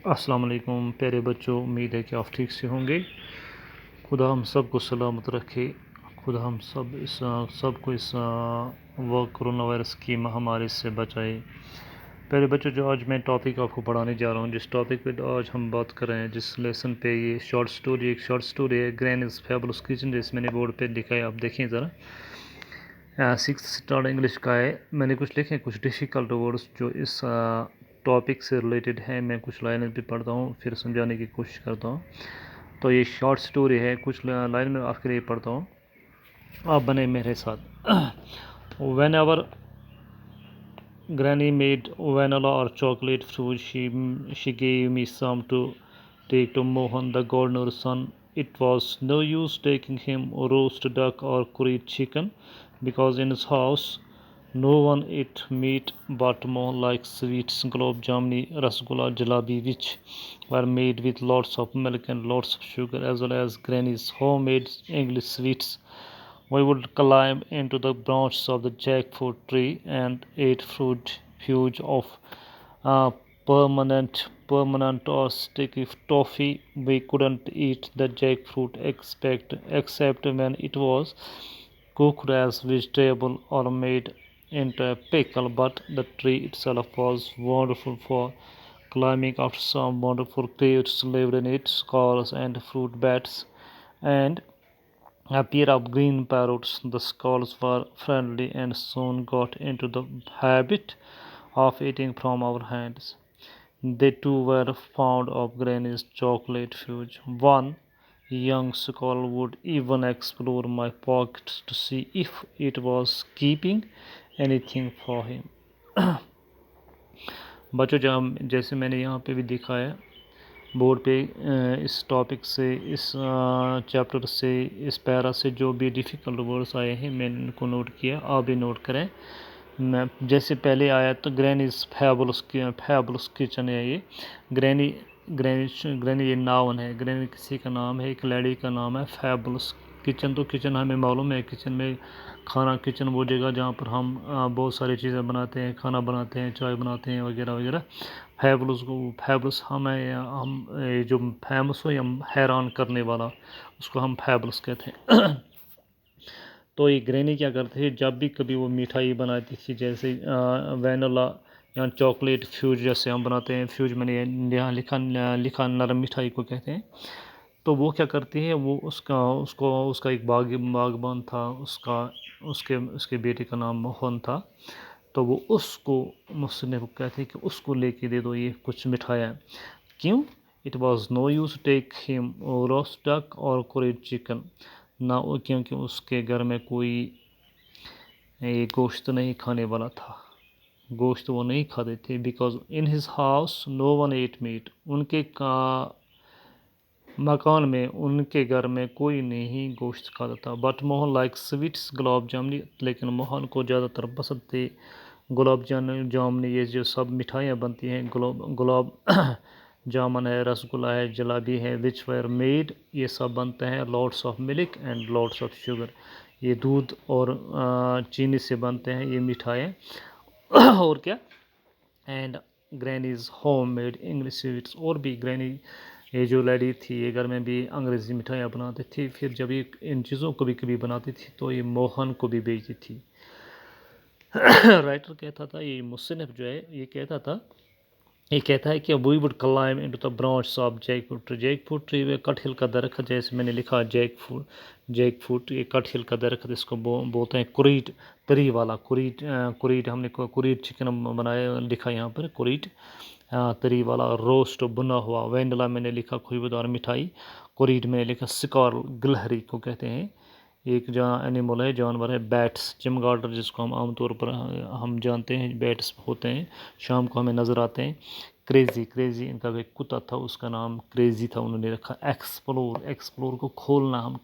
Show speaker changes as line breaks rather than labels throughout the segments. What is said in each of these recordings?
السلام علیکم پیارے بچوں، امید ہے کہ آپ ٹھیک سے ہوں گے۔ خدا ہم سب کو سلامت رکھے۔ خدا ہم سب کو اس کرونا وائرس کی مہاماری سے بچائے۔ پیارے بچوں، جو آج میں ٹاپک آپ کو پڑھانے جا رہا ہوں، جس ٹاپک پہ آج ہم بات کر رہے ہیں، جس لیسن پہ یہ ایک شارٹ سٹوری ہے، گرینیز فیبلس کچن، جس میں نے بورڈ پہ لکھا ہے، آپ دیکھیں ذرا۔ 6th اسٹارٹ انگلش کا ہے۔ میں نے کچھ لکھے، کچھ ڈیفیکلٹ ورڈس جو اس ٹاپک سے ریلیٹڈ ہے، میں کچھ لائنیں بھی پڑھتا ہوں، پھر سمجھانے کی کوشش کرتا ہوں۔ تو یہ شارٹ سٹوری ہے، کچھ لائن میں آپ کے لیے پڑھتا ہوں، آپ بنے میرے ساتھ۔ When ever Granny made vanilla or chocolate fruit, she gave me some to take to Mohan, the gardener's son. It was no use taking him roast duck or curried chicken, because in his house no one ate meat but Mohan liked sweets, gulab jamni, rasgulla, jalebi, which were made with lots of milk and lots of sugar, as well as Granny's homemade English sweets. We would climb into the branches of the jackfruit tree and eat fruit huge of uh, permanent or sticky toffee. We couldn't eat the jackfruit except when it was cooked as vegetable or made into a pickle, but the tree itself was wonderful for climbing. After some wonderful creatures lived in it, squirrels and fruit bats, and a pair of green parrots. The squirrels were friendly and soon got into the habit of eating from our hands. They too were fond of Granny's chocolate fudge. One young squirrel would even explore my pockets to see if it was keeping anything for him. بچوں، جیسے میں نے یہاں پہ بھی دکھایا board پہ، اس topic سے، اس چیپٹر سے، اس پیرا سے جو بھی ڈیفیکلٹ ورڈس آئے ہیں، میں نے ان کو نوٹ کیا، آپ بھی نوٹ کریں۔ جیسے پہلے آیا تو گرینیز فیبلس کچن ہے، یہ گرینی یہ ناون ہے، گرینی کسی کا نام ہے، ایک لیڈی کا نام ہے۔ فیبلس کچن، تو کچن ہمیں معلوم ہے، کچن میں کچن وہ جگہ جہاں پر ہم بہت ساری چیزیں بناتے ہیں، کھانا بناتے ہیں، چائے بناتے ہیں، وغیرہ وغیرہ۔ فیبلس ہم جو فیمس ہو یا حیران کرنے والا، اس کو ہم فیبلس کہتے ہیں۔ تو یہ گرینی کیا کرتی تھی، جب بھی کبھی وہ مٹھائی بناتی تھی، جیسے وینیلا یا چاکلیٹ فیوج جیسے ہم بناتے ہیں، فیوج میں نے یہاں لکھا نرم مٹھائی کو کہتے ہیں، تو وہ کیا کرتی ہے، وہ اس کا ایک باغبان تھا، اس کے بیٹے کا نام موہن تھا، تو وہ اس کو مصنف کہتے ہیں کہ اس کو لے کے دے دو یہ کچھ مٹھائیاں۔ کیوں؟ اٹ واز نو یوز ٹیک ہم روسٹ ڈک اور کوریڈ چکن، نہ کیونکہ اس کے گھر میں کوئی گوشت نہیں کھانے والا تھا، گوشت وہ نہیں کھاتے تھے۔ Because in his house no one eat meat, ان کے مکان میں، ان کے گھر میں کوئی نہیں گوشت کھاتا تھا۔ بٹ موہن لائک سویٹس، گلاب جامنی، لیکن موہن کو زیادہ تر پسند تھے گلاب جامنی، یہ جو سب مٹھائیاں بنتی ہیں، گلاب جامن ہے، رسگلا ہے، جلیبی ہے، وچ ویر میڈ، یہ سب بنتے ہیں lots of milk and lots of sugar, یہ دودھ اور چینی سے بنتے ہیں یہ مٹھائیاں۔ اور کیا، and granny's homemade English sweets, اور بھی گرینی یہ جو لیڈی تھی، یہ گھر میں بھی انگریزی مٹھائیاں بناتی تھی، پھر جب یہ ان چیزوں کو بھی کبھی بناتی تھی تو یہ موہن کو بھی بیچتی تھی۔ رائٹر کہتا تھا، یہ مصنف جو ہے یہ کہتا ہے کہ we would climb into the branches of jackfruit tree, وہ کٹہل کا درخت، جیسے میں نے لکھا جیک فروٹ، یہ کٹہل کا درخت، اس کو بولتے ہیں کوریٹ، تری والا کوریٹ، ہم نے کوریٹ چکن بنایا، لکھا یہاں پر کوریٹ تری والا، روسٹ بنا ہوا، وینڈلا میں نے لکھا خوشبودار مٹھائی، کوریٹ میں نے لکھا سکارل، گلہری کو کہتے ہیں، ایک اینیمل ہے، جانور ہے، بیٹس، چمگاڈر جس کو ہم عام طور پر ہم جانتے ہیں، بیٹس ہوتے ہیں، شام کو ہمیں نظر آتے ہیں۔ کریزی ان کا ایک کتا تھا، اس کا نام کریزی تھا، انہوں نے رکھا۔ ایکسپلور کو کھولنا، ہم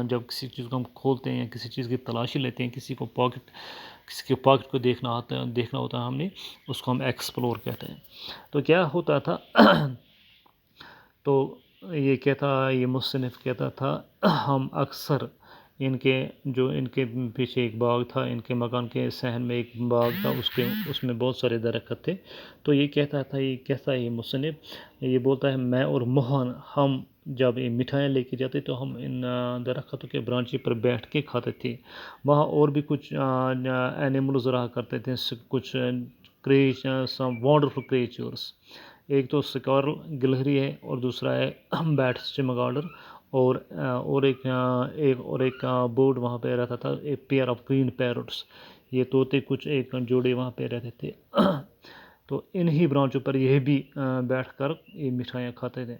جب کسی چیز کو ہم کھولتے ہیں یا کسی چیز کی تلاشی لیتے ہیں، کسی کے پاکٹ کو دیکھنا ہوتا ہے ہم نے، اس کو ہم ایکسپلور کہتے ہیں۔ تو کیا ہوتا تھا، تو یہ مصنف کہتا تھا، ہم اکثر ان کے پیچھے ایک باغ تھا، ان کے مکان کے صحن میں ایک باغ تھا، اس میں بہت سارے درخت تھے۔ تو یہ کہتا ہے یہ مصنف، یہ بولتا ہے میں اور موہن ہم جب یہ مٹھائیاں لے کے جاتے تو ہم ان درختوں کے برانچی پر بیٹھ کے کھاتے تھے۔ وہاں اور بھی کچھ اینیملز رہا کرتے تھے، کچھ سم وانڈرفل کریچرس۔ ایک تو سکارل گلہری ہے، اور دوسرا ہے بیٹ چمگاڈر، اور ایک برڈ وہاں پہ رہتا تھا، ایک پیئر آف گرین پیرٹس۔ یہ طوطے کچھ ایک جوڑے وہاں پہ رہتے تھے۔ تو انہی برانچوں پر یہ بھی بیٹھ کر یہ مٹھائیاں کھاتے تھے۔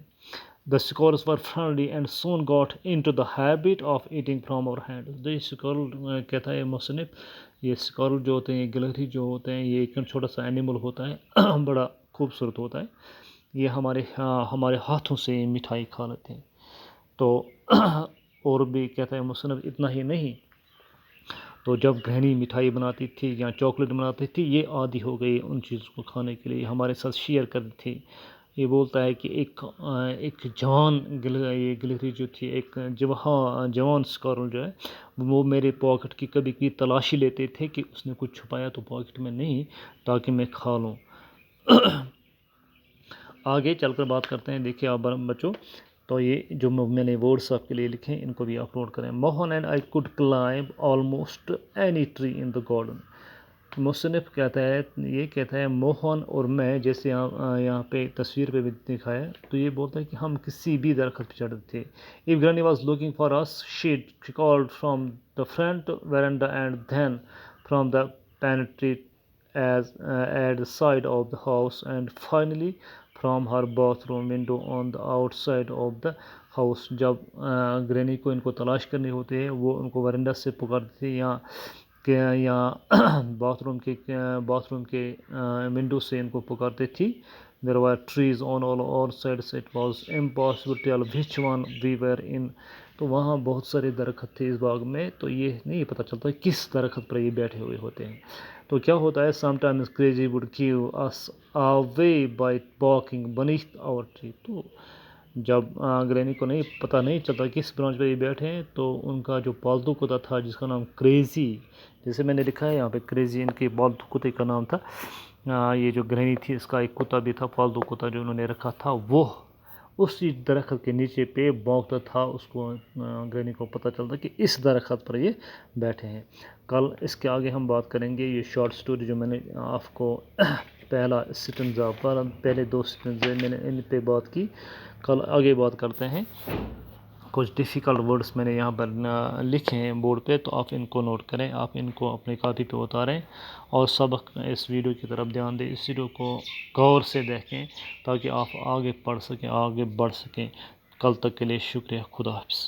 The squirrels were friendly and soon got into the habit of eating from our hands. یہ سکارل کہتا ہے مصنف، یہ سکارل جو ہوتے ہیں، یہ گلہری جو ہوتے ہیں، یہ ایک چھوٹا سا اینیمل ہوتا ہے، بڑا خوبصورت ہوتا ہے۔ یہ ہمارے ہاتھوں سے مٹھائی کھا لیتے ہیں۔ تو اور بھی کہتا ہے مصنف، اتنا ہی نہیں، تو جب گرہنی مٹھائی بناتی تھی یا چاکلیٹ بناتی تھی، یہ عادی ہو گئی ان چیزوں کو کھانے کے لیے، ہمارے ساتھ شیئر کرتی تھی۔ یہ بولتا ہے کہ ایک جوان گلہری جو تھی، ایک جوان سکارل جو ہے، وہ میرے پاکٹ کی کبھی کبھی تلاشی لیتے تھے کہ اس نے کچھ چھپایا تو پاکٹ میں نہیں، تاکہ میں کھا لوں۔ آگے چل کر بات کرتے ہیں، دیکھیے آپ بچوں، تو یہ جو میں نے ورڈس آپ کے لیے لکھے ہیں، ان کو بھی اپلوڈ کریں۔ Mohan and I could climb almost any tree in the garden. مصنف کہتا ہے موہن اور میں، جیسے یہاں پہ تصویر پہ بھی دکھایا، تو یہ بولتا ہے کہ ہم کسی بھی درخت پہ چڑھتے تھے۔ If Granny was looking for us, she called from the front veranda and then from the pantry at the side of the house and finally from her bathroom window on the outside of the house. جب گرینی کو ان کو تلاش کرنی ہوتی ہے، وہ ان کو ورنڈا سے پکارتی تھی، یا باتھ روم کے ونڈو سے ان کو پکارتی تھی۔ There were trees on all sides. It was impossible to tell which one we were in. تو وہاں بہت سارے درخت تھے اس باغ میں، تو یہ نہیں پتہ چلتا کس درخت پر یہ بیٹھے ہوئے ہوتے ہیں۔ تو کیا ہوتا ہے، sometimes Crazy would give us away by barking beneath our tree. تو جب گرینی کو پتہ نہیں چلتا کس برانچ پہ یہ بیٹھے ہیں، تو ان کا جو پالتو کتا تھا جس کا نام کریزی، جیسے میں نے لکھا ہے یہاں پہ کریزی ان کے پالتو کتے کا نام تھا۔ یہ جو گرہنی تھی، اس کا ایک کتا بھی تھا، پالتو کتا جو انہوں نے رکھا تھا، وہ اسی درخت کے نیچے پہ بھونکتا تھا۔ اس کو گرہنی کو پتہ چلتا کہ اس درخت پر یہ بیٹھے ہیں۔ کل اس کے آگے ہم بات کریں گے، یہ شارٹ سٹوری جو میں نے آپ کو پہلے 2 سٹنزے میں نے ان پہ بات کی، کل آگے بات کرتے ہیں۔ کچھ ڈیفیکلٹ ورڈز میں نے یہاں پر لکھے ہیں بورڈ پہ، تو آپ ان کو نوٹ کریں، آپ ان کو اپنی کاپی پہ اتاریں، اور سبق اس ویڈیو کی طرف دھیان دیں، اس ویڈیو کو غور سے دیکھیں تاکہ آپ آگے پڑھ سکیں، آگے بڑھ سکیں۔ کل تک کے لیے شکریہ، خدا حافظ۔